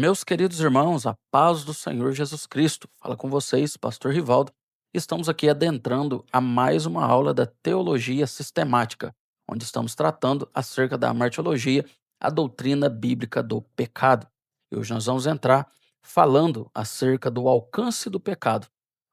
Meus queridos irmãos, a paz do Senhor Jesus Cristo. Fala com vocês, Pastor Rivaldo. Estamos aqui adentrando a mais uma aula da teologia sistemática, onde estamos tratando acerca da martiologia, a doutrina bíblica do pecado. E hoje nós vamos entrar falando acerca do alcance do pecado,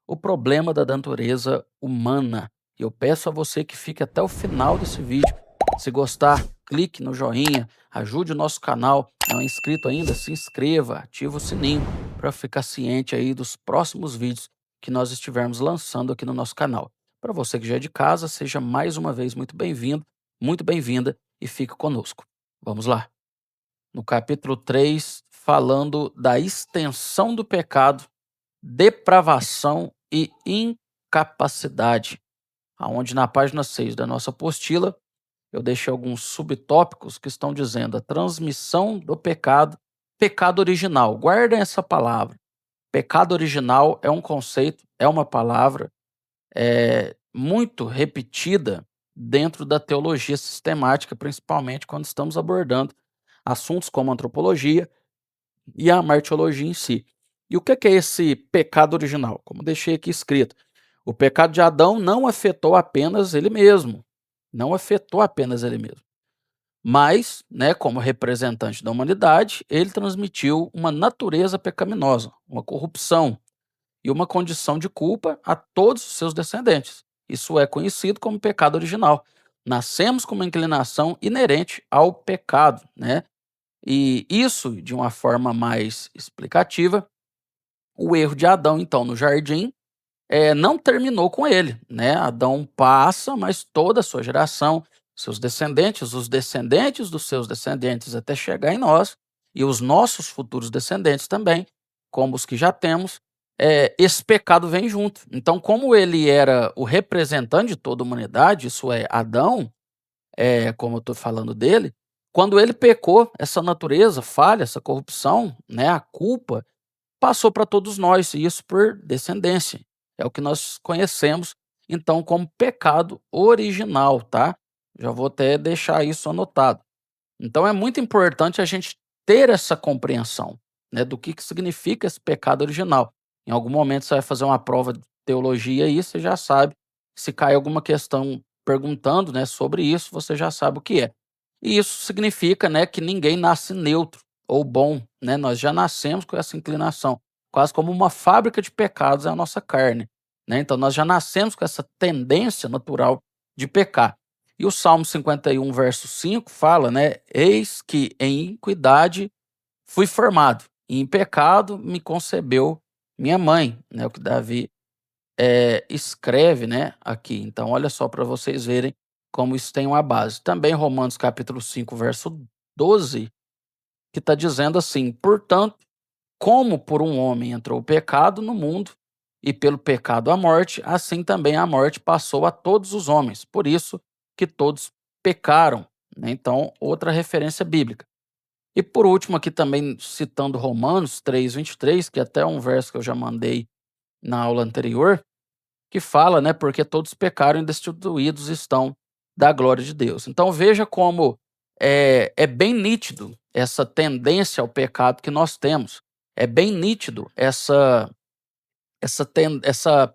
o problema da natureza humana. E eu peço a você que fique até o final desse vídeo. Se gostar, clique no joinha, ajude o nosso canal. Não é inscrito ainda? Se inscreva, ativa o sininho para ficar ciente aí dos próximos vídeos que nós estivermos lançando aqui no nosso canal. Para você que já é de casa, seja mais uma vez muito bem-vindo, muito bem-vinda e fique conosco. Vamos lá. No capítulo 3, falando da extensão do pecado, depravação e incapacidade, aonde na página 6 da nossa apostila eu deixei alguns subtópicos que estão dizendo a transmissão do pecado, pecado original. Guardem essa palavra. Pecado original é um conceito, é uma palavra muito repetida dentro da teologia sistemática, principalmente quando estamos abordando assuntos como antropologia e a martiologia em si. E o que é esse pecado original? Como deixei aqui escrito, o pecado de Adão não afetou apenas ele mesmo, não afetou apenas ele mesmo. Mas, né, como representante da humanidade, ele transmitiu uma natureza pecaminosa, uma corrupção e uma condição de culpa a todos os seus descendentes. Isso é conhecido como pecado original. Nascemos com uma inclinação inerente ao pecado, né? E isso, de uma forma mais explicativa, o erro de Adão, então, no jardim, não terminou com ele, né? Adão passa, mas toda a sua geração, seus descendentes, os descendentes dos seus descendentes, até chegar em nós, e os nossos futuros descendentes também, como os que já temos, esse pecado vem junto. Então, como ele era o representante de toda a humanidade, isso é, Adão, como eu estou falando dele, quando ele pecou, essa natureza falha, essa corrupção, né, a culpa, passou para todos nós, e isso por descendência. É o que nós conhecemos, então, como pecado original, tá? Já vou até deixar isso anotado. Então, é muito importante a gente ter essa compreensão, né, do que significa esse pecado original. Em algum momento você vai fazer uma prova de teologia aí, você já sabe. Se cai alguma questão perguntando, né, sobre isso, você já sabe o que é. E isso significa, né, que ninguém nasce neutro ou bom, né? Nós já nascemos com essa inclinação, quase como uma fábrica de pecados é a nossa carne, né? Então nós já nascemos com essa tendência natural de pecar. E o Salmo 51, verso 5 fala, né? Eis que em iniquidade fui formado, e em pecado me concebeu minha mãe, né? O que Davi escreve, né, aqui. Então, olha só para vocês verem como isso tem uma base. Também Romanos capítulo 5, verso 12, que está dizendo assim: portanto, como por um homem entrou o pecado no mundo, e pelo pecado a morte, assim também a morte passou a todos os homens. Por isso que todos pecaram, né? Então, outra referência bíblica. E por último, aqui também citando Romanos 3:23, que até é um verso que eu já mandei na aula anterior, que fala, né, porque todos pecaram e destituídos estão da glória de Deus. Então veja como é bem nítido essa tendência ao pecado que nós temos. É bem nítido essa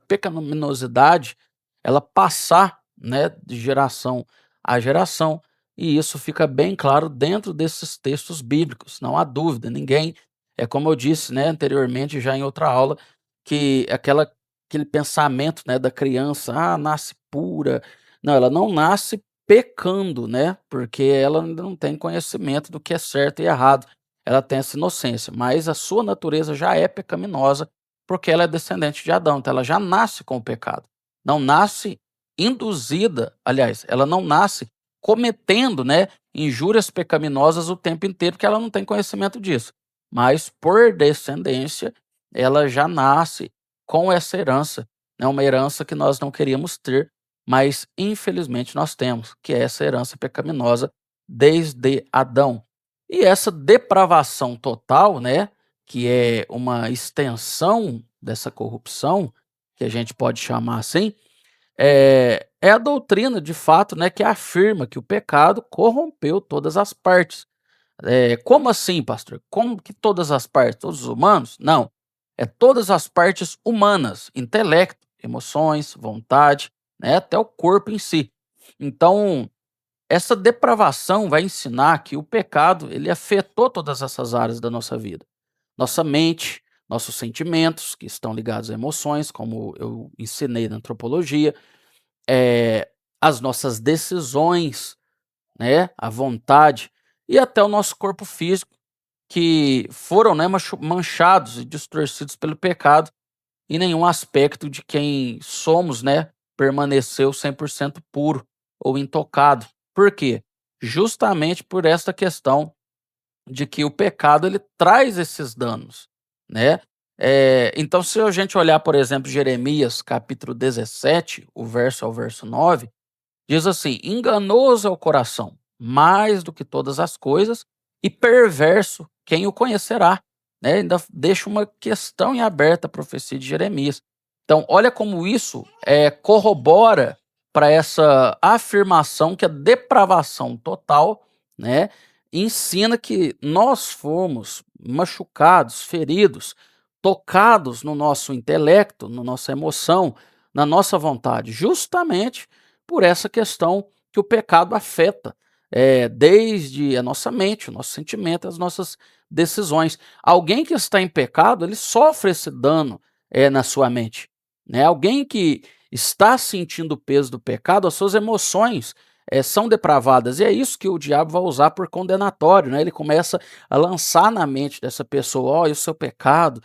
pecaminosidade, ela passar, né, de geração a geração, e isso fica bem claro dentro desses textos bíblicos, não há dúvida, ninguém, é como eu disse, né, anteriormente, já em outra aula, que aquele pensamento, né, da criança, nasce pura, não, ela não nasce pecando, né, porque ela ainda não tem conhecimento do que é certo e errado, ela tem essa inocência, mas a sua natureza já é pecaminosa, porque ela é descendente de Adão, então ela já nasce com o pecado. Não nasce induzida, aliás, ela não nasce cometendo, né, injúrias pecaminosas o tempo inteiro, porque ela não tem conhecimento disso. Mas por descendência, ela já nasce com essa herança, né, uma herança que nós não queríamos ter, mas infelizmente nós temos, que é essa herança pecaminosa desde Adão. E essa depravação total, né, que é uma extensão dessa corrupção, que a gente pode chamar assim, é a doutrina, de fato, né, que afirma que o pecado corrompeu todas as partes. Como assim, pastor? Como que todas as partes? Todos os humanos? Não. É todas as partes humanas, intelecto, emoções, vontade, né, até o corpo em si. Então, essa depravação vai ensinar que o pecado, ele afetou todas essas áreas da nossa vida. Nossa mente, nossos sentimentos, que estão ligados a emoções, como eu ensinei na antropologia, as nossas decisões, né, a vontade e até o nosso corpo físico, que foram, né, manchados e distorcidos pelo pecado, e nenhum aspecto de quem somos, né, permaneceu 100% puro ou intocado. Por quê? Justamente por esta questão de que o pecado ele traz esses danos, né. Então se a gente olhar, por exemplo, Jeremias capítulo 17, o verso ao verso 9, diz assim: "Enganoso é o coração, mais do que todas as coisas, e perverso, quem o conhecerá?", né, ainda deixa uma questão em aberta a profecia de Jeremias. Então, olha como isso, corrobora para essa afirmação que a depravação total, né, ensina que nós fomos machucados, feridos, tocados no nosso intelecto, na nossa emoção, na nossa vontade, justamente por essa questão que o pecado afeta, desde a nossa mente, o nosso sentimento, as nossas decisões. Alguém que está em pecado, ele sofre esse dano, na sua mente, né. Alguém que está sentindo o peso do pecado, as suas emoções, são depravadas, e é isso que o diabo vai usar por condenatório, né. Ele começa a lançar na mente dessa pessoa: "Ó, e o seu pecado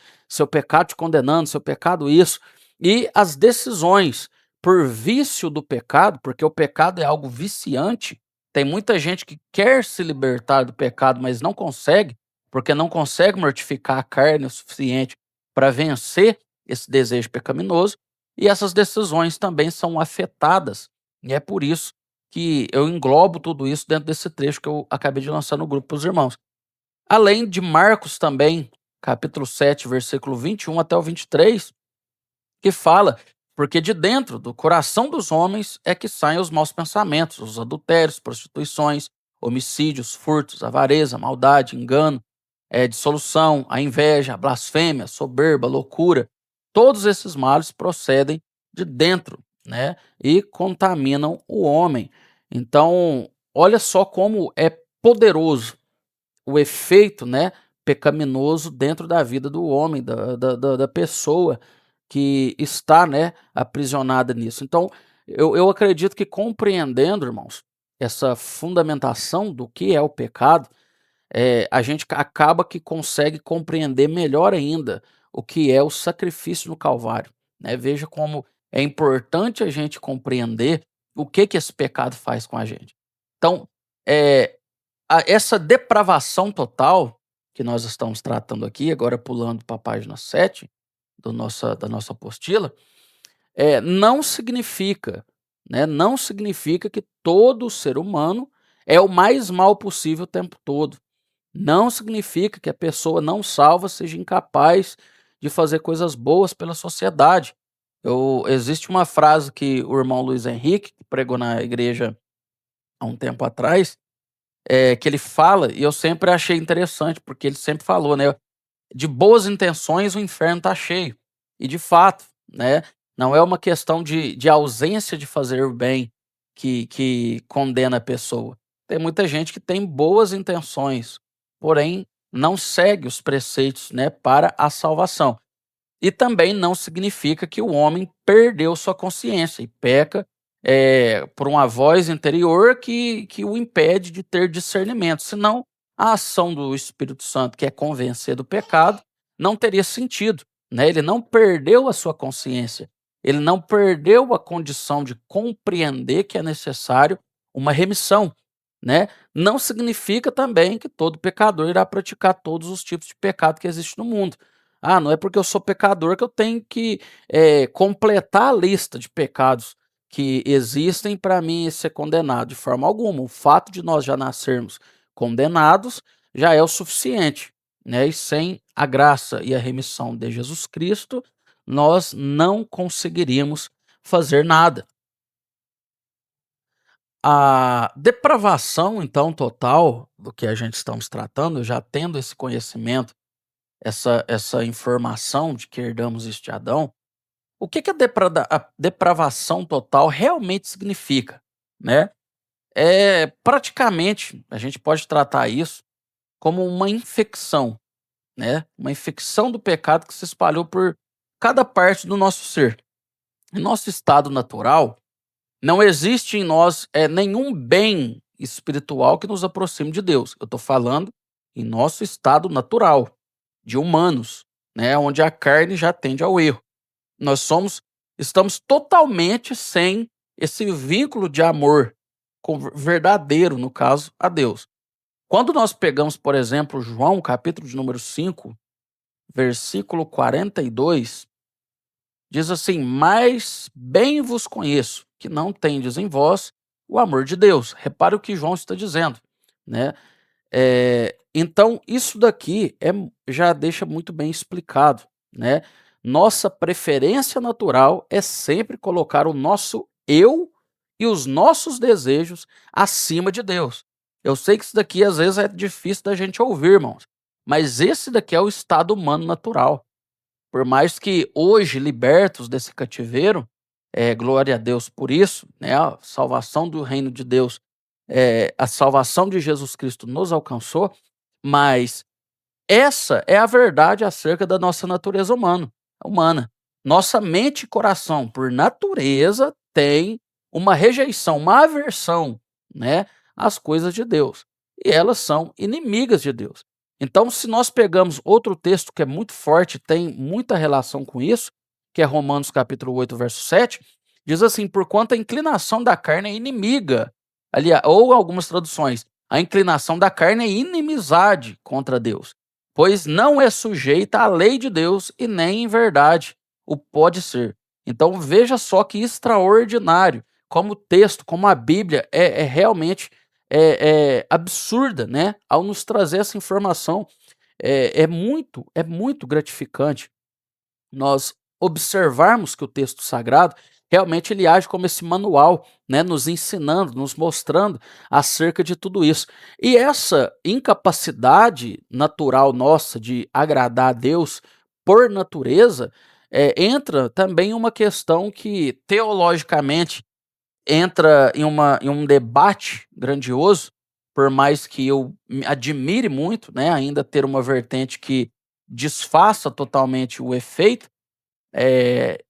te condenando, seu pecado isso", e as decisões por vício do pecado, porque o pecado é algo viciante. Tem muita gente que quer se libertar do pecado, mas não consegue, porque não consegue mortificar a carne o suficiente para vencer esse desejo pecaminoso, e essas decisões também são afetadas. E é por isso que eu englobo tudo isso dentro desse trecho que eu acabei de lançar no grupo para os irmãos. Além de Marcos também, capítulo 7, versículo 21 até o 23, que fala: "Porque de dentro do coração dos homens é que saem os maus pensamentos, os adultérios, prostituições, homicídios, furtos, avareza, maldade, engano, dissolução, a inveja, a blasfêmia, soberba, loucura. Todos esses males procedem de dentro, né, e contaminam o homem". Então, olha só como é poderoso o efeito, né, pecaminoso dentro da vida do homem, da pessoa que está, né, aprisionada nisso. Então, eu acredito que compreendendo, irmãos, essa fundamentação do que é o pecado, a gente acaba que consegue compreender melhor ainda o que é o sacrifício no Calvário, né. Veja como é importante a gente compreender o que esse pecado faz com a gente. Então, eh essa depravação total que nós estamos tratando aqui, agora pulando para a página 7 da nossa apostila, não significa, né, não significa que todo ser humano é o mais mal possível o tempo todo. Não significa que a pessoa não salva seja incapaz de fazer coisas boas pela sociedade. Existe uma frase que o irmão Luiz Henrique, que pregou na igreja há um tempo atrás, que ele fala, e eu sempre achei interessante, porque ele sempre falou, né: "De boas intenções o inferno está cheio". E de fato, né, não é uma questão de ausência de fazer o bem que condena a pessoa. Tem muita gente que tem boas intenções, porém não segue os preceitos, né, para a salvação. E também não significa que o homem perdeu sua consciência e peca, por uma voz interior que o impede de ter discernimento, senão a ação do Espírito Santo, que é convencer do pecado, não teria sentido, né. Ele não perdeu a sua consciência, ele não perdeu a condição de compreender que é necessário uma remissão, né. Não significa também que todo pecador irá praticar todos os tipos de pecado que existe no mundo. Ah, não é porque eu sou pecador que eu tenho que, completar a lista de pecados que existem para mim ser condenado, de forma alguma. O fato de nós já nascermos condenados já é o suficiente, né, e sem a graça e a remissão de Jesus Cristo, nós não conseguiríamos fazer nada. A depravação, então, total do que a gente estamos tratando, já tendo esse conhecimento, essa informação de que herdamos isso de Adão, o que que a depravação total realmente significa, né? É praticamente, a gente pode tratar isso como uma infecção, né? Uma infecção do pecado que se espalhou por cada parte do nosso ser. Em nosso estado natural, não existe em nós nenhum bem espiritual que nos aproxime de Deus. Eu estou falando em nosso estado natural, de humanos, né? Onde a carne já tende ao erro. Nós estamos totalmente sem esse vínculo de amor verdadeiro, no caso, a Deus. Quando nós pegamos, por exemplo, João, capítulo de número 5, versículo 42, diz assim: "Mas bem vos conheço, que não tendes em vós o amor de Deus". Repare o que João está dizendo, né? Então, isso daqui já deixa muito bem explicado, né? Nossa preferência natural é sempre colocar o nosso eu e os nossos desejos acima de Deus. Eu sei que isso daqui às vezes é difícil da gente ouvir, irmãos, mas esse daqui é o estado humano natural. Por mais que hoje, libertos desse cativeiro, glória a Deus por isso, né, a salvação do reino de Deus, a salvação de Jesus Cristo nos alcançou, mas essa é a verdade acerca da nossa natureza humana. Nossa mente e coração, por natureza, tem uma rejeição, uma aversão, né, às coisas de Deus. E elas são inimigas de Deus. Então, se nós pegamos outro texto que é muito forte, tem muita relação com isso, que é Romanos capítulo 8, verso 7, diz assim: "Porquanto a inclinação da carne é inimiga", ali, ou algumas traduções, a inclinação da carne é inimizade contra Deus, pois não é sujeita à lei de Deus e nem em verdade o pode ser. Então veja só que extraordinário, como o texto, como a Bíblia é realmente absurda, né? Ao nos trazer essa informação, é muito gratificante nós observarmos que o texto sagrado realmente ele age como esse manual, né, nos ensinando, nos mostrando acerca de tudo isso. E essa incapacidade natural nossa de agradar a Deus por natureza, entra também uma questão que teologicamente entra em um debate grandioso, por mais que eu admire muito, né, ainda ter uma vertente que desfaça totalmente o efeito, eh,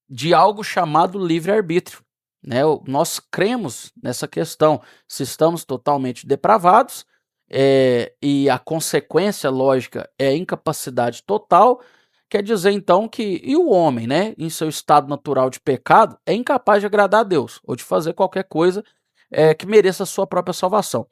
de algo chamado livre-arbítrio, né? Nós cremos nessa questão, se estamos totalmente depravados, e a consequência lógica é a incapacidade total, quer dizer então que e o homem, né, em seu estado natural de pecado, é incapaz de agradar a Deus, ou de fazer qualquer coisa, que mereça a sua própria salvação.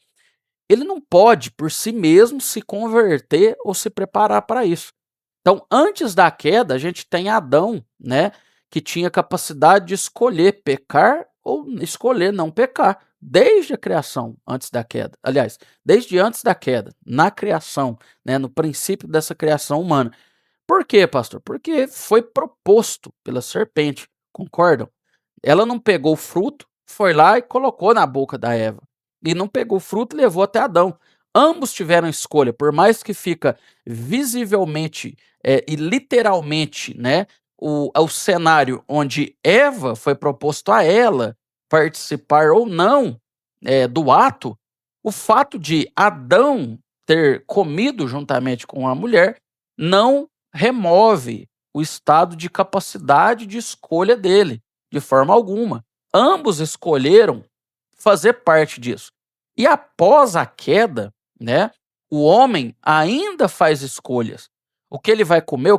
Ele não pode, por si mesmo, se converter ou se preparar para isso. Então, antes da queda, a gente tem Adão, né, que tinha capacidade de escolher pecar ou escolher não pecar, desde a criação, antes da queda. Aliás, desde antes da queda, na criação, né, no princípio dessa criação humana. Por quê, pastor? Porque foi proposto pela serpente, concordam? Ela não pegou o fruto, foi lá e colocou na boca da Eva. E não pegou o fruto e levou até Adão. Ambos tiveram escolha, por mais que fica visivelmente e literalmente, né, o cenário onde Eva foi proposto a ela participar ou não do ato, o fato de Adão ter comido juntamente com a mulher não remove o estado de capacidade de escolha dele, de forma alguma. Ambos escolheram fazer parte disso. E após a queda, né, o homem ainda faz escolhas. O que ele vai comer,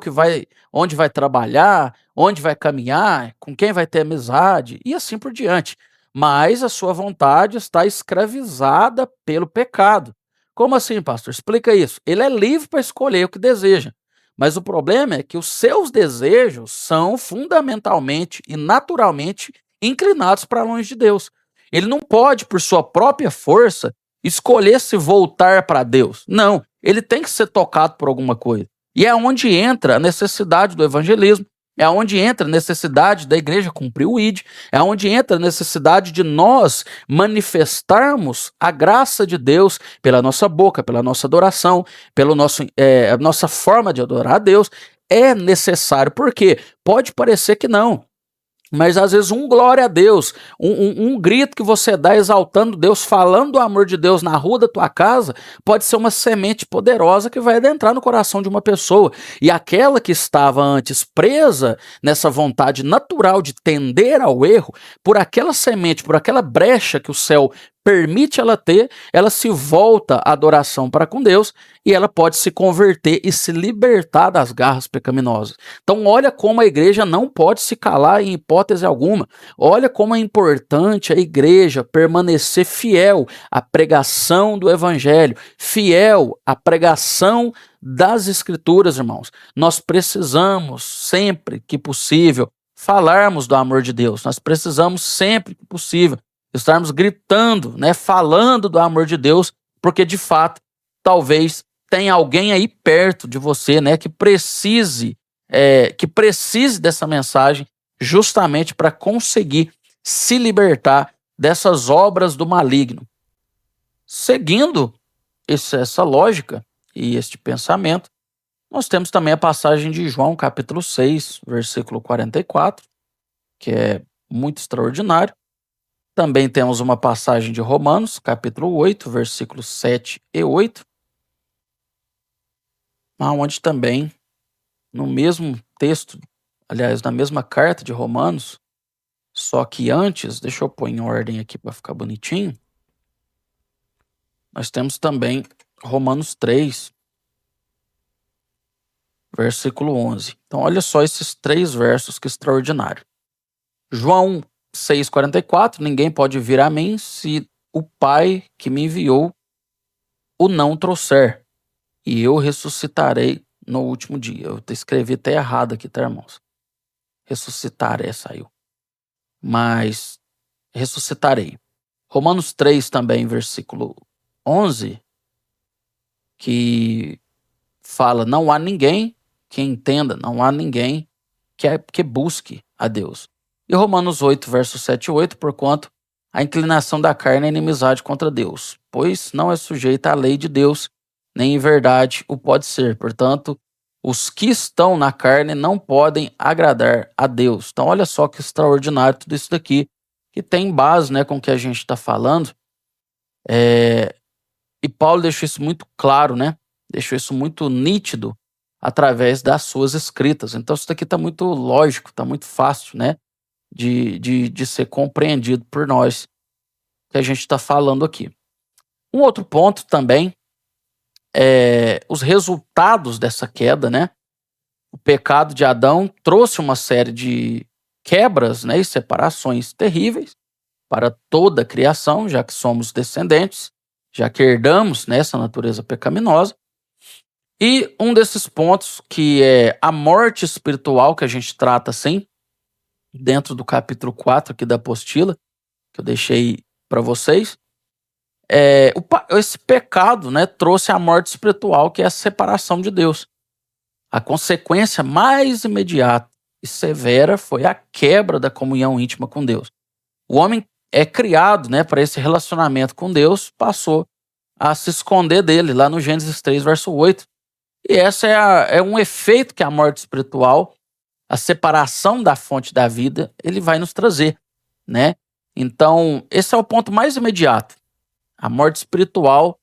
onde vai trabalhar, onde vai caminhar, com quem vai ter amizade e assim por diante. Mas a sua vontade está escravizada pelo pecado. Como assim, pastor? Explica isso. Ele é livre para escolher o que deseja. Mas o problema é que os seus desejos são fundamentalmente e naturalmente inclinados para longe de Deus. Ele não pode, por sua própria força, escolher se voltar para Deus. Não, ele tem que ser tocado por alguma coisa. E é onde entra a necessidade do evangelismo, É onde entra a necessidade da igreja cumprir o ID, é onde entra a necessidade de nós manifestarmos a graça de Deus pela nossa boca, pela nossa adoração, pela a nossa forma de adorar a Deus. É necessário, porque pode parecer que não. Mas às vezes um glória a Deus, um grito que você dá exaltando Deus, falando do amor de Deus na rua da tua casa, pode ser uma semente poderosa que vai adentrar no coração de uma pessoa. E aquela que estava antes presa nessa vontade natural de tender ao erro, por aquela semente, por aquela brecha que o céu permite ela ter, ela se volta à adoração para com Deus e ela pode se converter e se libertar das garras pecaminosas. Então, olha como a igreja não pode se calar em hipótese alguma. Olha como é importante a igreja permanecer fiel à pregação do evangelho, fiel à pregação das escrituras, irmãos. Nós precisamos, sempre que possível, falarmos do amor de Deus. Nós precisamos, sempre que possível, estarmos gritando, né, falando do amor de Deus, porque de fato, talvez tenha alguém aí perto de você, né, que precise dessa mensagem justamente para conseguir se libertar dessas obras do maligno. Seguindo essa lógica e este pensamento, nós temos também a passagem de João, capítulo 6, versículo 44, que é muito extraordinário. Também temos uma passagem de Romanos, capítulo 8, versículos 7 e 8, onde também, no mesmo texto, aliás, na mesma carta de Romanos, só que antes, deixa eu pôr em ordem aqui para ficar bonitinho, nós temos também Romanos 3, versículo 11. Então, olha só esses 3 versos, que extraordinário. João 6,44, ninguém pode vir a mim se o Pai que me enviou o não trouxer, e eu ressuscitarei no último dia. Eu escrevi até errado aqui, tá, irmãos? Ressuscitarei saiu. Mas ressuscitarei. Romanos 3 também, versículo 11, que fala, não há ninguém que entenda, não há ninguém que busque a Deus. E Romanos 8, verso 7 e 8, porquanto a inclinação da carne é inimizade contra Deus, pois não é sujeita à lei de Deus, nem em verdade o pode ser. Portanto, os que estão na carne não podem agradar a Deus. Então, olha só que extraordinário tudo isso daqui, que tem base, né, com o que a gente está falando. E Paulo deixou isso muito claro, né? Deixou isso muito nítido através das suas escritas. Então, isso daqui está muito lógico, está muito fácil, né, de ser compreendido por nós, que a gente está falando aqui. Um outro ponto também é os resultados dessa queda, né? O pecado de Adão trouxe uma série de quebras, né, e separações terríveis para toda a criação, já que somos descendentes, já que herdamos nessa natureza pecaminosa. E um desses pontos, que é a morte espiritual, que a gente trata assim, dentro do capítulo 4 aqui da apostila, que eu deixei para vocês, esse pecado, né, trouxe a morte espiritual, que é a separação de Deus. A consequência mais imediata e severa foi a quebra da comunhão íntima com Deus. O homem é criado, né, para esse relacionamento com Deus, passou a se esconder dele, lá no Gênesis 3, verso 8. E essa é um efeito que a morte espiritual, a separação da fonte da vida, ele vai nos trazer, né? Então, esse é o ponto mais imediato. A morte espiritual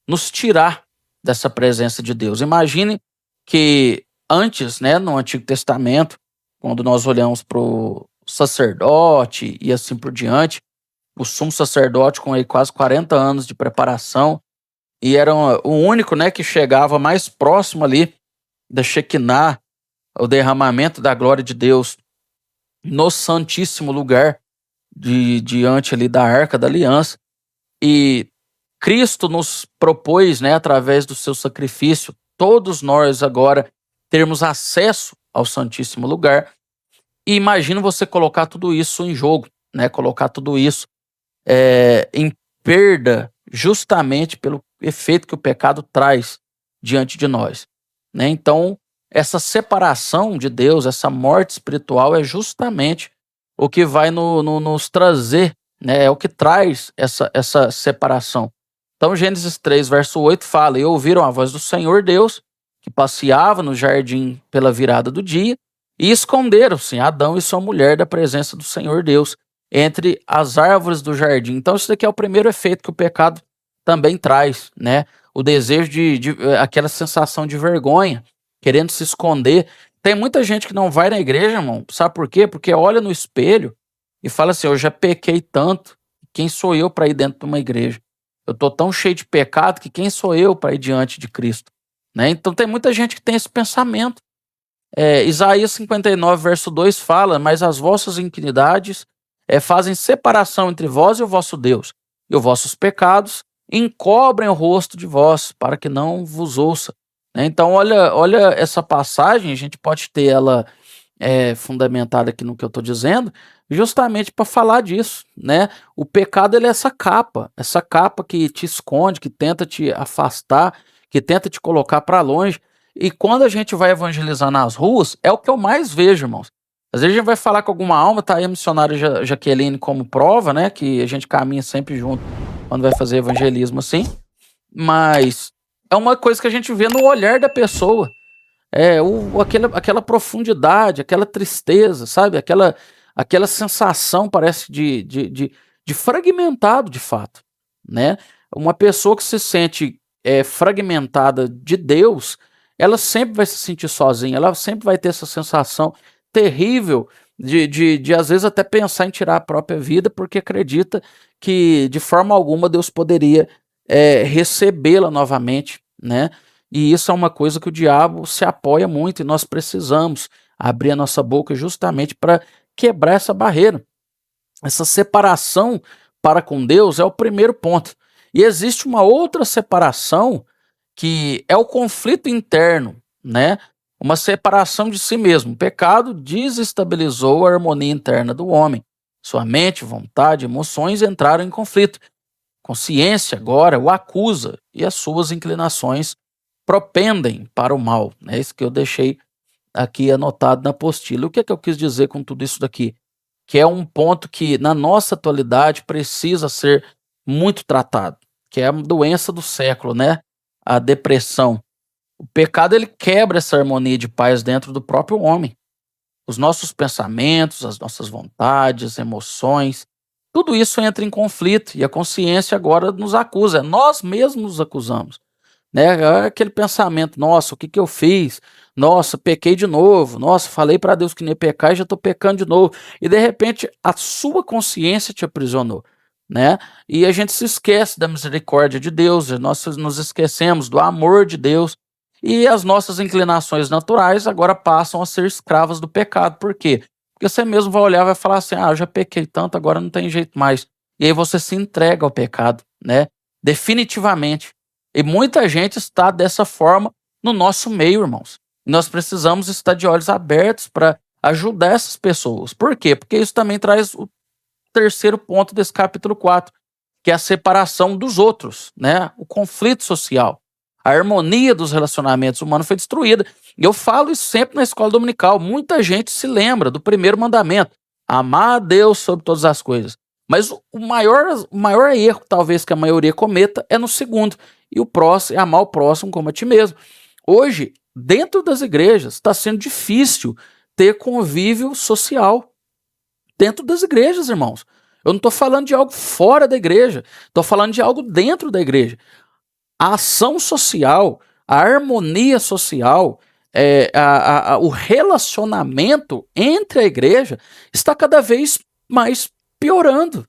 nos tirar dessa presença de Deus. Imagine que antes, né, no Antigo Testamento, quando nós olhamos para o sacerdote e assim por diante, o sumo sacerdote com aí quase 40 anos de preparação, e era o único, né, que chegava mais próximo ali da Shekinah, o derramamento da glória de Deus no santíssimo lugar, diante ali da Arca da Aliança. E Cristo nos propôs, né, através do seu sacrifício, todos nós agora termos acesso ao santíssimo lugar. E imagina você colocar tudo isso em jogo, né, colocar tudo isso em perda, justamente pelo efeito que o pecado traz diante de nós, né? Então, essa separação de Deus, essa morte espiritual é justamente o que vai nos trazer, né? É o que traz essa separação. Então, Gênesis 3, verso 8 fala: E ouviram a voz do Senhor Deus, que passeava no jardim pela virada do dia, e esconderam-se Adão e sua mulher da presença do Senhor Deus entre as árvores do jardim. Então, isso daqui é o primeiro efeito que o pecado também traz, né? O desejo aquela sensação de vergonha, querendo se esconder. Tem muita gente que não vai na igreja, irmão. Sabe por quê? Porque olha no espelho e fala assim: eu já pequei tanto, quem sou eu para ir dentro de uma igreja? Eu tô tão cheio de pecado que quem sou eu para ir diante de Cristo? Né? Então tem muita gente que tem esse pensamento. Isaías 59, verso 2 fala: Mas as vossas iniquidades fazem separação entre vós e o vosso Deus, e os vossos pecados encobrem o rosto de vós, para que não vos ouça. Né? Então, olha essa passagem, a gente pode ter ela fundamentada aqui no que eu estou dizendo, justamente para falar disso. Né? O pecado ele é essa capa que te esconde, que tenta te afastar, que tenta te colocar para longe. E quando a gente vai evangelizar nas ruas, é o que eu mais vejo, irmãos. Às vezes a gente vai falar com alguma alma, tá aí a missionária Jaqueline como prova, né? Que a gente caminha sempre junto quando vai fazer evangelismo assim. Mas é uma coisa que a gente vê no olhar da pessoa. Aquela profundidade, aquela tristeza, sabe? Aquela sensação, parece, de fragmentado de fato, né? Uma pessoa que se sente fragmentada de Deus, ela sempre vai se sentir sozinha, ela sempre vai ter essa sensação terrível de às vezes até pensar em tirar a própria vida, porque acredita que de forma alguma Deus poderia recebê-la novamente, né? E isso é uma coisa que o diabo se apoia muito e nós precisamos abrir a nossa boca justamente para quebrar essa barreira. Essa separação para com Deus é o primeiro ponto. E existe uma outra separação que é o conflito interno, né? Uma separação de si mesmo. O pecado desestabilizou a harmonia interna do homem. Sua mente, vontade, emoções entraram em conflito. Consciência agora o acusa e as suas inclinações propendem para o mal. É isso que eu deixei aqui anotado na apostila. O que é que eu quis dizer com tudo isso daqui? Que é um ponto que na nossa atualidade precisa ser muito tratado, que é a doença do século, né? A depressão. O pecado ele quebra essa harmonia de paz dentro do próprio homem. Os nossos pensamentos, as nossas vontades, emoções, tudo isso entra em conflito e a consciência agora nos acusa, nós mesmos nos acusamos. Né? Aquele pensamento: nossa, o que eu fiz? Nossa, pequei de novo. Nossa, falei para Deus que nem ia pecar e já estou pecando de novo. E de repente a sua consciência te aprisionou. Né? E a gente se esquece da misericórdia de Deus, nós nos esquecemos do amor de Deus e as nossas inclinações naturais agora passam a ser escravas do pecado. Por quê? Porque você mesmo vai olhar e vai falar assim: eu já pequei tanto, agora não tem jeito mais. E aí você se entrega ao pecado, né? Definitivamente. E muita gente está dessa forma no nosso meio, irmãos. Nós precisamos estar de olhos abertos para ajudar essas pessoas. Por quê? Porque isso também traz o terceiro ponto desse capítulo 4, que é a separação dos outros, né? O conflito social. A harmonia dos relacionamentos humanos foi destruída. E eu falo isso sempre na escola dominical. Muita gente se lembra do primeiro mandamento: amar a Deus sobre todas as coisas. Mas o maior erro, talvez, que a maioria cometa é no segundo. E o próximo é amar o próximo como a ti mesmo. Hoje, dentro das igrejas, está sendo difícil ter convívio social. Dentro das igrejas, irmãos. Eu não estou falando de algo fora da igreja. Estou falando de algo dentro da igreja. A ação social, a harmonia social, o relacionamento entre a igreja está cada vez mais piorando.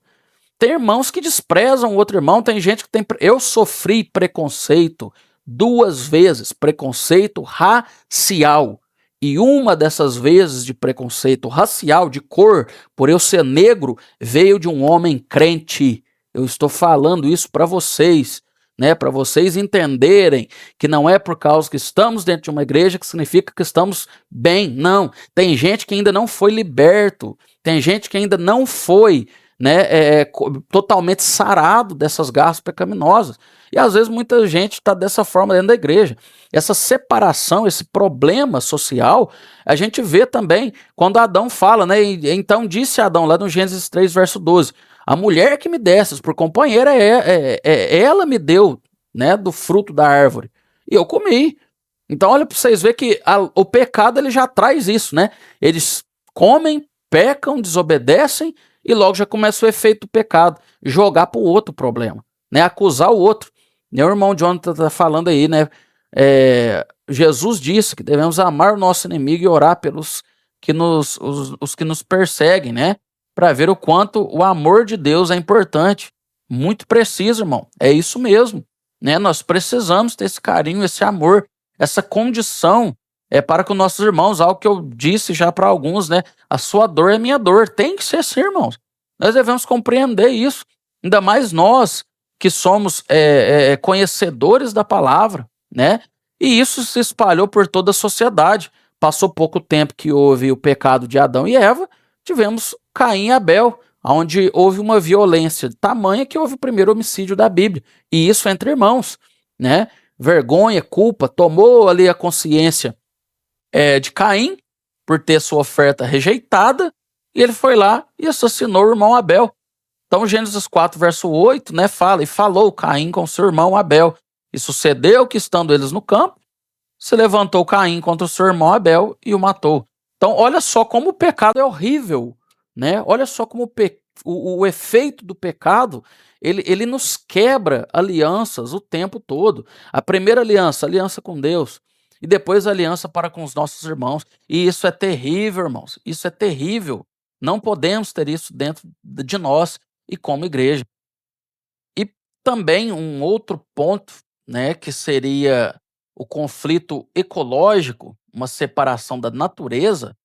Tem irmãos que desprezam o outro irmão, tem gente que tem... Eu sofri preconceito 2 vezes, preconceito racial. E uma dessas vezes de preconceito racial, de cor, por eu ser negro, veio de um homem crente. Eu estou falando isso para vocês, né? Para vocês entenderem que não é por causa que estamos dentro de uma igreja que significa que estamos bem. Não, tem gente que ainda não foi liberto, tem gente que ainda não foi, né, totalmente sarado dessas garras pecaminosas. E às vezes muita gente está dessa forma dentro da igreja. Essa separação, esse problema social, a gente vê também quando Adão fala, né? Então disse Adão, lá no Gênesis 3, verso 12: a mulher que me desses por companheira, ela me deu, né, do fruto da árvore. E eu comi. Então, olha para vocês verem que o pecado ele já traz isso, né? Eles comem, pecam, desobedecem e logo já começa o efeito do pecado, jogar para o outro problema, né? Acusar o outro. Meu irmão Jonathan está falando aí, né? Jesus disse que devemos amar o nosso inimigo e orar pelos que os que nos perseguem, né? Para ver o quanto o amor de Deus é importante. Muito preciso, irmão. É isso mesmo, né? Nós precisamos ter esse carinho, esse amor, essa condição para com nossos irmãos, algo que eu disse já para alguns, né? A sua dor é minha dor. Tem que ser assim, irmãos. Nós devemos compreender isso. Ainda mais nós que somos conhecedores da palavra, né? E isso se espalhou por toda a sociedade. Passou pouco tempo que houve o pecado de Adão e Eva, tivemos Caim e Abel, onde houve uma violência tamanha que houve o primeiro homicídio da Bíblia. E isso entre irmãos, né? Vergonha, culpa, tomou ali a consciência de Caim por ter sua oferta rejeitada, e ele foi lá e assassinou o irmão Abel. Então, Gênesis 4, verso 8, né, fala: e falou Caim com seu irmão Abel. E sucedeu que, estando eles no campo, se levantou Caim contra o seu irmão Abel e o matou. Então, olha só como o pecado é horrível, né? Olha só como o efeito do pecado, ele nos quebra alianças o tempo todo. A primeira aliança, aliança com Deus, e depois a aliança para com os nossos irmãos. E isso é terrível, irmãos. Isso é terrível. Não podemos ter isso dentro de nós e como igreja. E também um outro ponto, né, que seria o conflito ecológico, uma separação da natureza,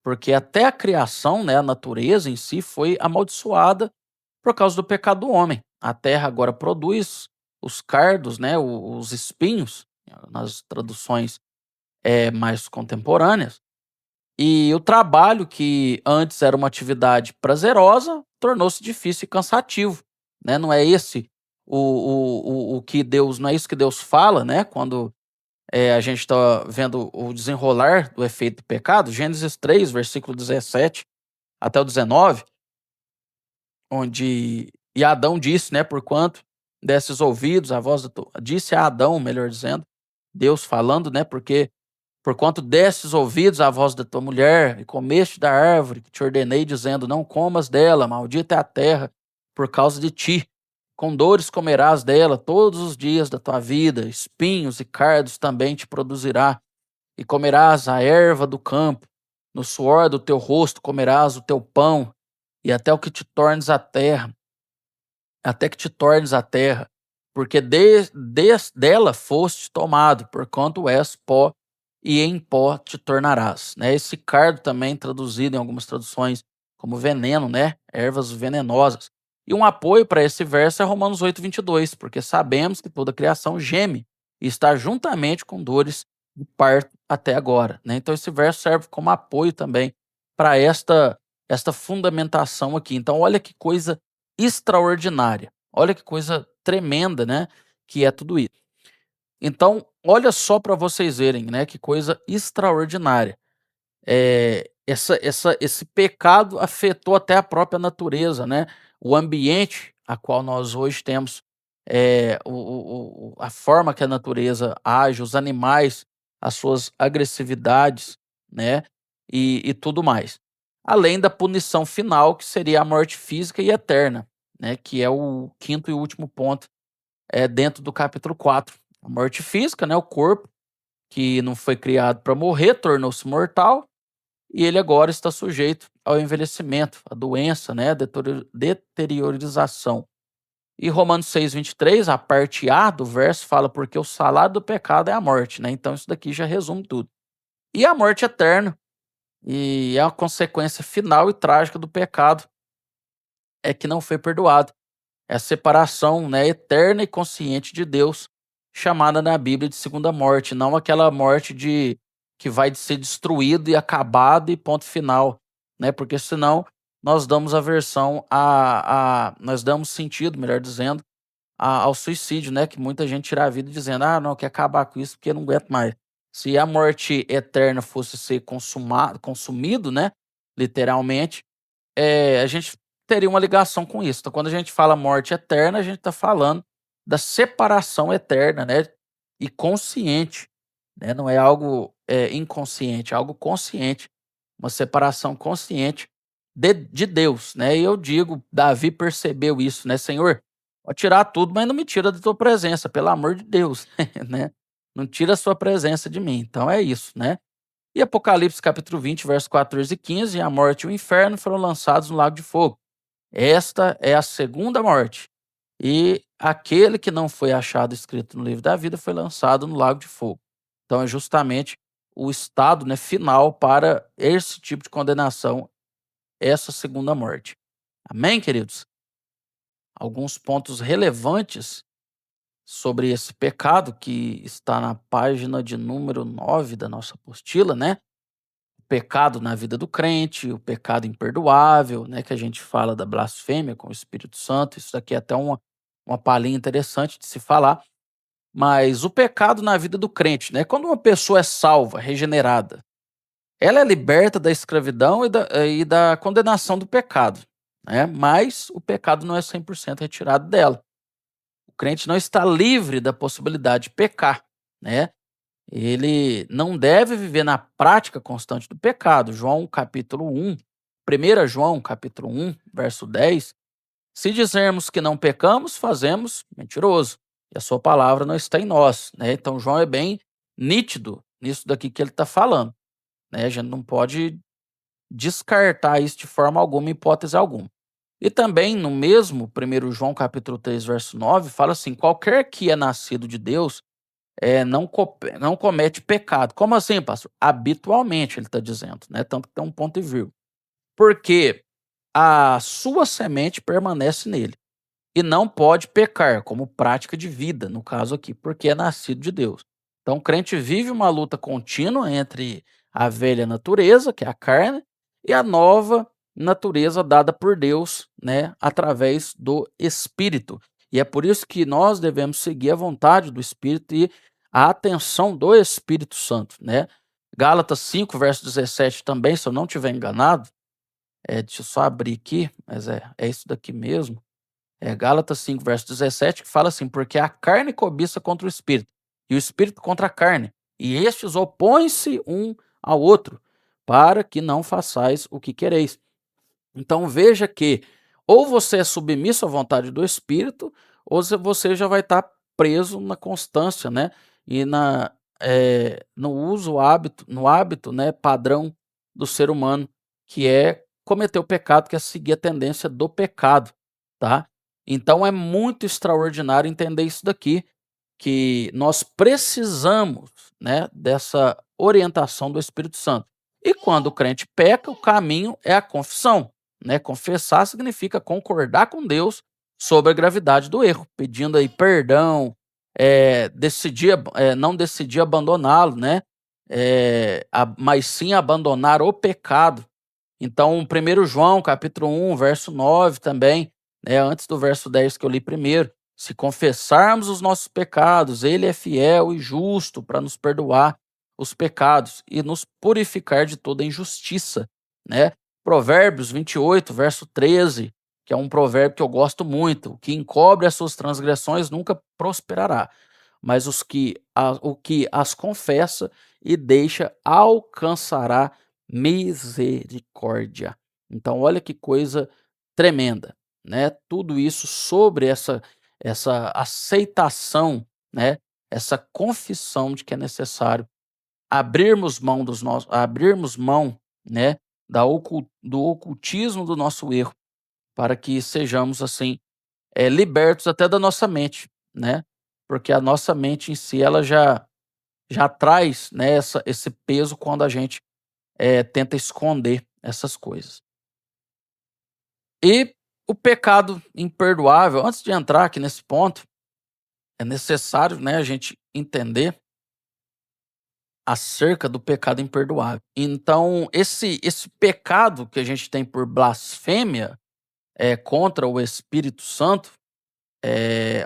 porque até a criação, né, a natureza em si foi amaldiçoada por causa do pecado do homem. A terra agora produz os cardos, né, os espinhos, nas traduções mais contemporâneas, e o trabalho, que antes era uma atividade prazerosa, tornou-se difícil e cansativo, né? Não é esse o que Deus, não é isso que Deus fala, né? Quando a gente está vendo o desenrolar do efeito do pecado, Gênesis 3, versículo 17 até o 19, onde e Adão disse, né? Porquanto desses ouvidos, a voz disse a Adão, melhor dizendo, Deus falando, né? Porque porquanto destes ouvidos à voz da tua mulher, e comeste da árvore que te ordenei, dizendo: não comas dela, maldita é a terra, por causa de ti. Com dores comerás dela todos os dias da tua vida, espinhos e cardos também te produzirá, e comerás a erva do campo, no suor do teu rosto comerás o teu pão, e até o que te tornes a terra, até que te tornes a terra, porque dela foste tomado, porquanto és pó, e em pó te tornarás. Né? Esse cardo também traduzido em algumas traduções como veneno, né? Ervas venenosas. E um apoio para esse verso é Romanos 8:22, porque sabemos que toda a criação geme e está juntamente com dores de parto até agora. Né? Então esse verso serve como apoio também para esta fundamentação aqui. Então olha que coisa extraordinária. Olha que coisa tremenda, né, que é tudo isso. Então, olha só para vocês verem, né, que coisa extraordinária. Esse pecado afetou até a própria natureza, né? O ambiente a qual nós hoje temos, a forma que a natureza age, os animais, as suas agressividades, né? E tudo mais. Além da punição final, que seria a morte física e eterna, né? Que é o quinto e último ponto dentro do capítulo 4. A morte física, né? O corpo que não foi criado para morrer, tornou-se mortal, e ele agora está sujeito ao envelhecimento, à doença, né, à deteriorização. E Romanos 6:23, a parte A do verso, fala: porque o salário do pecado é a morte, né? Então isso daqui já resume tudo. E a morte eterna, e é a consequência final e trágica do pecado, é que não foi perdoado. É a separação, né, eterna e consciente de Deus, chamada na Bíblia de segunda morte, não aquela morte que vai ser destruído e acabado e ponto final, né? Porque senão nós damos nós damos sentido, melhor dizendo, ao suicídio, né, que muita gente tira a vida dizendo: "Ah, não, quer acabar com isso porque não aguento mais". Se a morte eterna fosse ser consumido, né, literalmente, a gente teria uma ligação com isso. Então, quando a gente fala morte eterna, a gente está falando da separação eterna, né, e consciente, né, não é algo, inconsciente, é algo consciente, uma separação consciente de Deus, né. E eu digo, Davi percebeu isso, né: "Senhor, pode tirar tudo, mas não me tira da tua presença, pelo amor de Deus", né. "Não tira a sua presença de mim". Então é isso, né. E Apocalipse capítulo 20, verso 14 e 15: "E a morte e o inferno foram lançados no lago de fogo. Esta é a segunda morte, e aquele que não foi achado escrito no livro da vida foi lançado no lago de fogo". Então é justamente o estado, né, final para esse tipo de condenação, essa segunda morte. Amém, queridos? Alguns pontos relevantes sobre esse pecado que está na página de número 9 da nossa apostila, né? O pecado na vida do crente, o pecado imperdoável, né, que a gente fala da blasfêmia com o Espírito Santo. Isso aqui é até uma palhinha interessante de se falar. Mas o pecado na vida do crente, né? Quando uma pessoa é salva, regenerada, ela é liberta da escravidão e da condenação do pecado, né? Mas o pecado não é 100% retirado dela. O crente não está livre da possibilidade de pecar, né? Ele não deve viver na prática constante do pecado. João capítulo 1, 1 João capítulo 1, verso 10: "Se dizermos que não pecamos, fazemos mentiroso, e a sua palavra não está em nós", né. Então João é bem nítido nisso daqui que ele está falando, né. A gente não pode descartar isso de forma alguma, hipótese alguma. E também no mesmo 1 João capítulo 3, verso 9, fala assim: "Qualquer que é nascido de Deus, não comete pecado". Como assim, pastor? Habitualmente, ele está dizendo, né, tanto que tem um ponto e vírgula. Porque a sua semente permanece nele, e não pode pecar, como prática de vida, no caso aqui, porque é nascido de Deus. Então o crente vive uma luta contínua entre a velha natureza, que é a carne, e a nova natureza dada por Deus, né, através do Espírito. E é por isso que nós devemos seguir a vontade do Espírito e a atenção do Espírito Santo, né. Gálatas 5, verso 17 também, se eu não estiver enganado, deixa eu só abrir aqui, mas é isso daqui mesmo. É Gálatas 5, verso 17, que fala assim: "Porque a carne cobiça contra o espírito, e o espírito contra a carne, e estes opõem-se um ao outro, para que não façais o que quereis". Então veja que ou você é submisso à vontade do espírito, ou você já vai estar preso na constância, né, e no uso, hábito no hábito, né, padrão do ser humano, que é cometer o pecado, que é seguir a tendência do pecado, tá. Então é muito extraordinário entender isso daqui, que nós precisamos, né, dessa orientação do Espírito Santo. E quando o crente peca, o caminho é a confissão, né? Confessar significa concordar com Deus sobre a gravidade do erro, pedindo aí perdão, não decidir abandoná-lo, né? Mas sim abandonar o pecado. Então, 1 João, capítulo 1, verso 9 também, né, antes do verso 10 que eu li primeiro: "Se confessarmos os nossos pecados, ele é fiel e justo para nos perdoar os pecados e nos purificar de toda injustiça", né. Provérbios 28, verso 13, que é um provérbio que eu gosto muito: "O que encobre as suas transgressões nunca prosperará, mas o que as confessa e deixa alcançará misericórdia". Então olha que coisa tremenda, né, tudo isso sobre essa aceitação, né, essa confissão de que é necessário abrirmos mão, né, do ocultismo do nosso erro, para que sejamos, assim, libertos até da nossa mente, né, porque a nossa mente em si ela já traz, né, esse peso quando a gente tenta esconder essas coisas. E o pecado imperdoável, antes de entrar aqui nesse ponto, é necessário, né, a gente entender acerca do pecado imperdoável. Então, esse pecado que a gente tem por blasfêmia contra o Espírito Santo,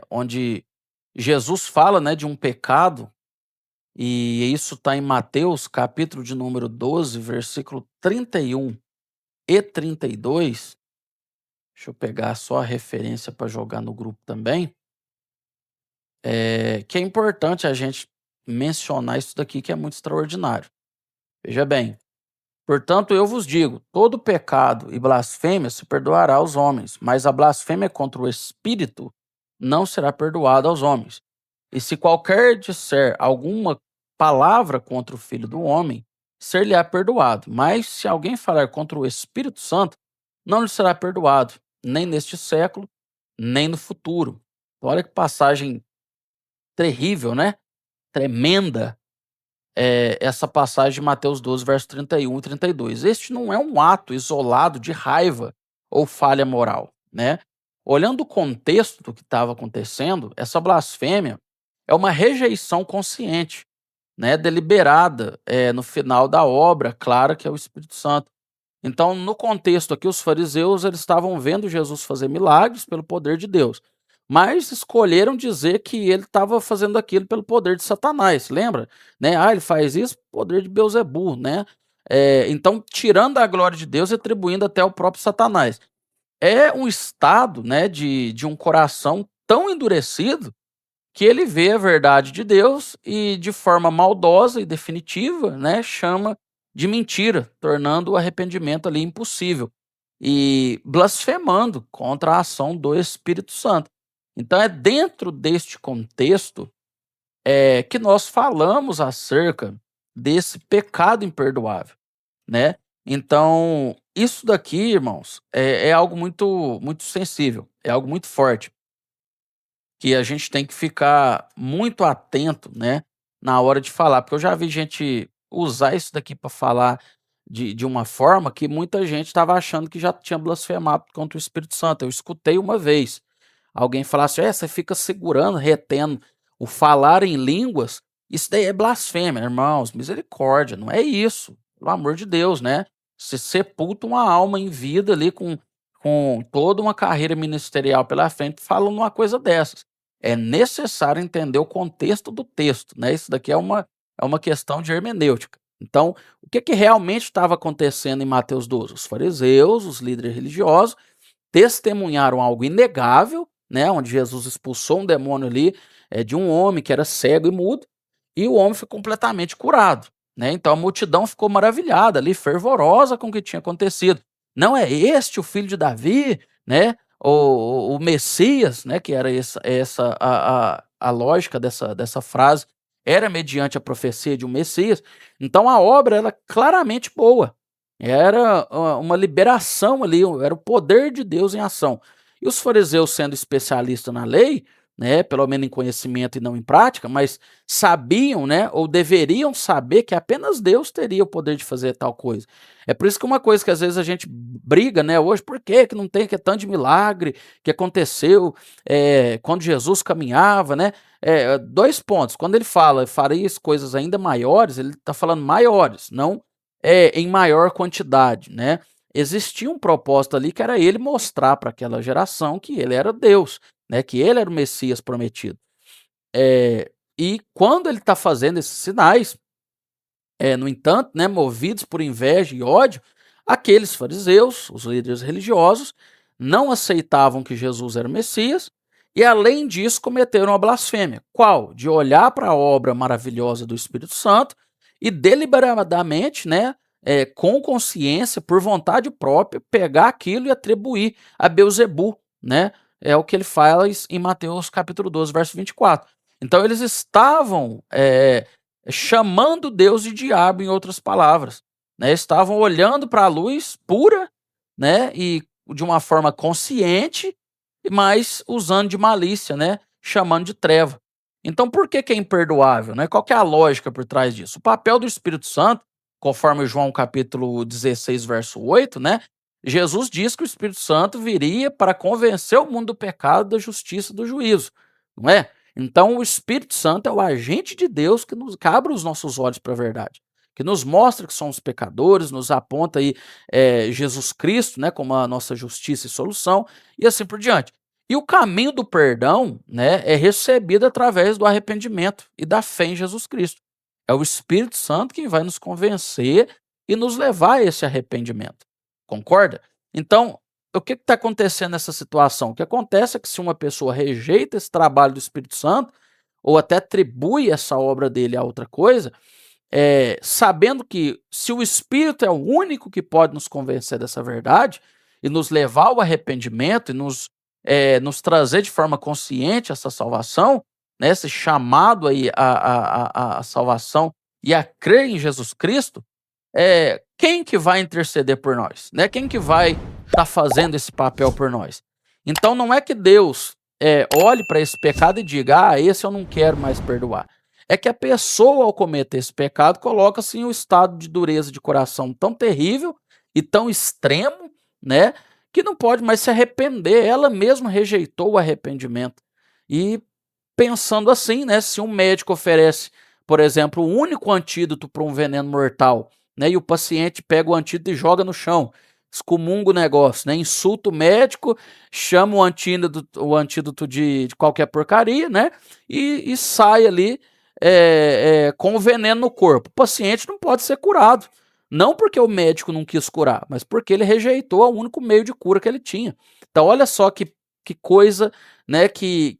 onde Jesus fala, né, de um pecado, e isso está em Mateus, capítulo de número 12, versículo 31 e 32. Deixa eu pegar só a referência para jogar no grupo também. Que é importante a gente mencionar isso daqui que é muito extraordinário. Veja bem, portanto, eu vos digo: todo pecado e blasfêmia se perdoará aos homens, mas a blasfêmia contra o Espírito não será perdoada aos homens. E se qualquer disser alguma palavra contra o Filho do Homem, ser-lhe-á perdoado. Mas se alguém falar contra o Espírito Santo, não lhe será perdoado, nem neste século, nem no futuro. Olha que passagem terrível, né? Tremenda, essa passagem de Mateus 12, verso 31 e 32. Este não é um ato isolado de raiva ou falha moral, né? Olhando o contexto do que estava acontecendo, essa blasfêmia é uma rejeição consciente, né, deliberada, no final da obra clara que é o Espírito Santo. Então, no contexto aqui, os fariseus eles estavam vendo Jesus fazer milagres pelo poder de Deus, mas escolheram dizer que ele estava fazendo aquilo pelo poder de Satanás, lembra? Né? Ah, ele faz isso pelo poder de Beuzebu, né? Então, tirando a glória de Deus e atribuindo até ao próprio Satanás. É um estado, né, de um coração tão endurecido que ele vê a verdade de Deus e, de forma maldosa e definitiva, né, chama de mentira, tornando o arrependimento ali impossível e blasfemando contra a ação do Espírito Santo. Então, é dentro deste contexto que nós falamos acerca desse pecado imperdoável, né? Então, isso daqui, irmãos, é algo muito, muito sensível, é algo muito forte que a gente tem que ficar muito atento, né, na hora de falar, porque eu já vi gente usar isso daqui para falar de uma forma que muita gente estava achando que já tinha blasfemado contra o Espírito Santo. Eu escutei uma vez alguém falar assim: você fica segurando, retendo o falar em línguas, isso daí é blasfêmia, irmãos, misericórdia, não é isso, pelo amor de Deus, né? Se sepulta uma alma em vida ali com toda uma carreira ministerial pela frente, falando uma coisa dessas. É necessário entender o contexto do texto, né? Isso daqui é uma questão de hermenêutica. Então, o que realmente estava acontecendo em Mateus 12? Os fariseus, os líderes religiosos, testemunharam algo inegável, né, onde Jesus expulsou um demônio ali, de um homem que era cego e mudo, e o homem foi completamente curado, né? Então a multidão ficou maravilhada ali, fervorosa com o que tinha acontecido. Não é este o filho de Davi, né? O Messias, né? Que era essa a lógica dessa frase, era mediante a profecia de um Messias. Então a obra era claramente boa. Era uma liberação ali, era o poder de Deus em ação. E os fariseus, sendo especialistas na lei, né, pelo menos em conhecimento e não em prática, mas sabiam, né, ou deveriam saber que apenas Deus teria o poder de fazer tal coisa. É por isso que uma coisa que às vezes a gente briga, né, hoje, por que não tem que é tanto de milagre que aconteceu quando Jesus caminhava, né? Dois pontos. Quando ele fala, faria coisas ainda maiores, ele está falando maiores, não em maior quantidade, né? Existia um propósito ali que era ele mostrar para aquela geração que ele era Deus, né? Que ele era o Messias prometido. E quando ele está fazendo esses sinais, no entanto, né, movidos por inveja e ódio, aqueles fariseus, os líderes religiosos, não aceitavam que Jesus era o Messias e, além disso, cometeram a blasfêmia. Qual? De olhar para a obra maravilhosa do Espírito Santo e deliberadamente, né, com consciência, por vontade própria, pegar aquilo e atribuir a Beuzebu, né? É o que ele faz em Mateus capítulo 12, verso 24. Então eles estavam chamando Deus de diabo, em outras palavras, né? Estavam olhando para a luz pura, né? E de uma forma consciente, mas usando de malícia, né? Chamando de treva. Então, por que é imperdoável, né? Qual que é a lógica por trás disso? O papel do Espírito Santo, conforme João capítulo 16, verso 8, né? Jesus diz que o Espírito Santo viria para convencer o mundo do pecado, da justiça e do juízo, não é? Então, o Espírito Santo é o agente de Deus que abre os nossos olhos para a verdade, que nos mostra que somos pecadores, nos aponta aí Jesus Cristo, né, como a nossa justiça e solução, e assim por diante. E o caminho do perdão, né, é recebido através do arrependimento e da fé em Jesus Cristo. É o Espírito Santo quem vai nos convencer e nos levar a esse arrependimento. Concorda? Então, o que está acontecendo nessa situação? O que acontece é que se uma pessoa rejeita esse trabalho do Espírito Santo, ou até atribui essa obra dele a outra coisa, sabendo que se o Espírito é o único que pode nos convencer dessa verdade e nos levar ao arrependimento e nos trazer de forma consciente essa salvação, né, esse chamado aí à salvação e a crer em Jesus Cristo, quem que vai interceder por nós, né? Quem que vai estar fazendo esse papel por nós? Então não é que Deus olhe para esse pecado e diga, esse eu não quero mais perdoar. É que a pessoa, ao cometer esse pecado, coloca-se em um estado de dureza de coração tão terrível e tão extremo, né? Que não pode mais se arrepender. Ela mesma rejeitou o arrependimento. E pensando assim, né, se um médico oferece, por exemplo, o único antídoto para um veneno mortal, né, e o paciente pega o antídoto e joga no chão, excomunga o negócio, né, insulta o médico, chama o antídoto de qualquer porcaria, né, e sai ali com o veneno no corpo. O paciente não pode ser curado, não porque o médico não quis curar, mas porque ele rejeitou o único meio de cura que ele tinha. Então, olha só que coisa, né, que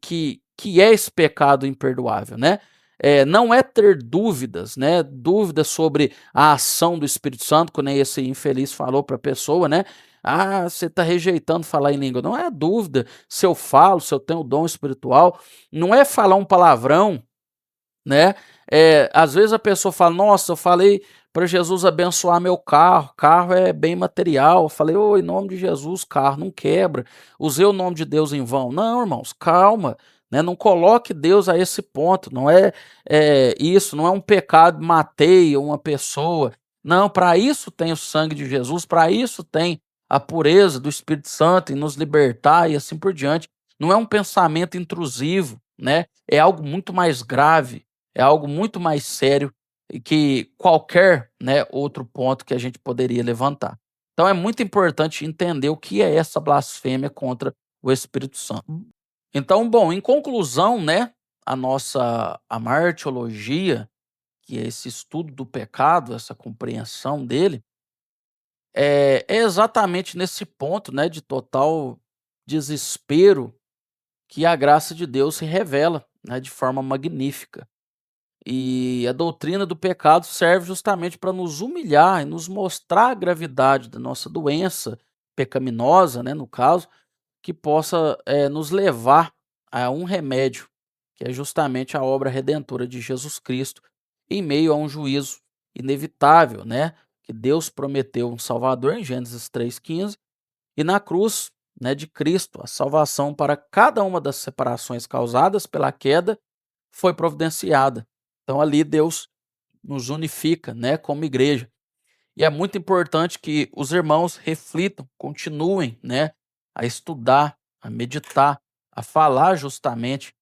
é esse pecado imperdoável, né? Não é ter dúvidas, né? Dúvidas sobre a ação do Espírito Santo, quando esse infeliz falou para a pessoa, né? Você está rejeitando falar em língua. Não é dúvida se eu falo, se eu tenho o dom espiritual. Não é falar um palavrão, né? Às vezes a pessoa fala, nossa, eu falei para Jesus abençoar meu carro, carro é bem material. Eu falei, em nome de Jesus, carro não quebra. Usei o nome de Deus em vão. Não, irmãos, calma, né? Não coloque Deus a esse ponto. Não isso, não é um pecado, matei uma pessoa. Não, para isso tem o sangue de Jesus, para isso tem a pureza do Espírito Santo em nos libertar e assim por diante. Não é um pensamento intrusivo, né? É algo muito mais grave, é algo muito mais sério e que qualquer, né, outro ponto que a gente poderia levantar. Então é muito importante entender o que é essa blasfêmia contra o Espírito Santo. Então, bom, em conclusão, né, a martiologia, que é esse estudo do pecado, essa compreensão dele, é exatamente nesse ponto, né, de total desespero que a graça de Deus se revela, né, de forma magnífica. E a doutrina do pecado serve justamente para nos humilhar e nos mostrar a gravidade da nossa doença pecaminosa, né, no caso, que possa nos levar a um remédio, que é justamente a obra redentora de Jesus Cristo, em meio a um juízo inevitável, né, que Deus prometeu um Salvador em Gênesis 3,15, e na cruz, né, de Cristo, a salvação para cada uma das separações causadas pela queda foi providenciada. Então ali Deus nos unifica, né, como igreja. E é muito importante que os irmãos reflitam, continuem, né, a estudar, a meditar, a falar justamente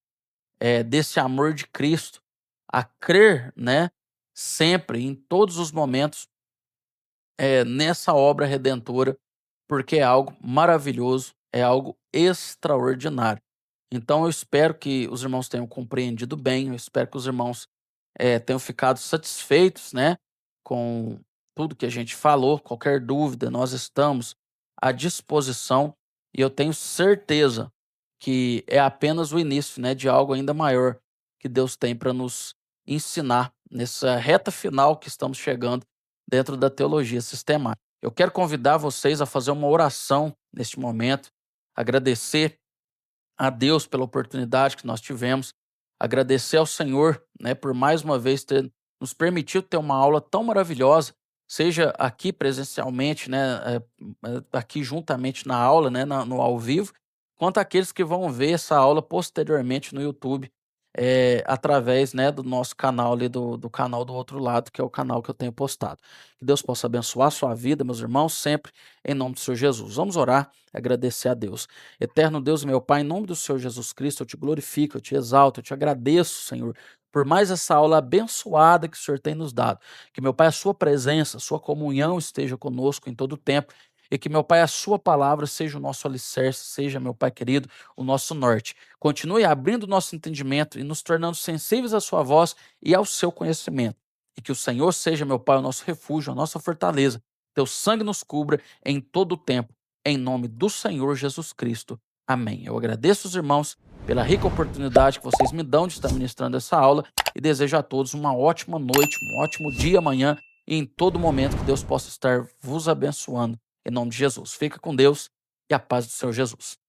desse amor de Cristo, a crer, né, sempre, em todos os momentos, nessa obra redentora, porque é algo maravilhoso, é algo extraordinário. Então eu espero que os irmãos tenham compreendido bem, eu espero que os irmãos tenham ficado satisfeitos, né, com tudo que a gente falou. Qualquer dúvida, nós estamos à disposição e eu tenho certeza que é apenas o início, né, de algo ainda maior que Deus tem para nos ensinar nessa reta final que estamos chegando dentro da teologia sistemática. Eu quero convidar vocês a fazer uma oração neste momento, agradecer a Deus pela oportunidade que nós tivemos, agradecer ao Senhor, né, por mais uma vez ter nos permitido ter uma aula tão maravilhosa, seja aqui presencialmente, né, aqui juntamente na aula, né, no ao vivo, quanto aqueles que vão ver essa aula posteriormente no YouTube. através, né, do nosso canal ali, do canal do outro lado, que é o canal que eu tenho postado. Que Deus possa abençoar a sua vida, meus irmãos, sempre em nome do Senhor Jesus. Vamos orar, agradecer a Deus. Eterno Deus, meu Pai, em nome do Senhor Jesus Cristo, eu te glorifico, eu te exalto, eu te agradeço, Senhor, por mais essa aula abençoada que o Senhor tem nos dado. Que, meu Pai, a sua presença, a sua comunhão esteja conosco em todo o tempo. E que, meu Pai, a sua palavra seja o nosso alicerce, seja, meu Pai querido, o nosso norte. Continue abrindo o nosso entendimento e nos tornando sensíveis à sua voz e ao seu conhecimento. E que o Senhor seja, meu Pai, o nosso refúgio, a nossa fortaleza. Teu sangue nos cubra em todo o tempo, em nome do Senhor Jesus Cristo. Amém. Eu agradeço os irmãos pela rica oportunidade que vocês me dão de estar ministrando essa aula e desejo a todos uma ótima noite, um ótimo dia amanhã e em todo momento que Deus possa estar vos abençoando. Em nome de Jesus. Fica com Deus e a paz do Senhor Jesus.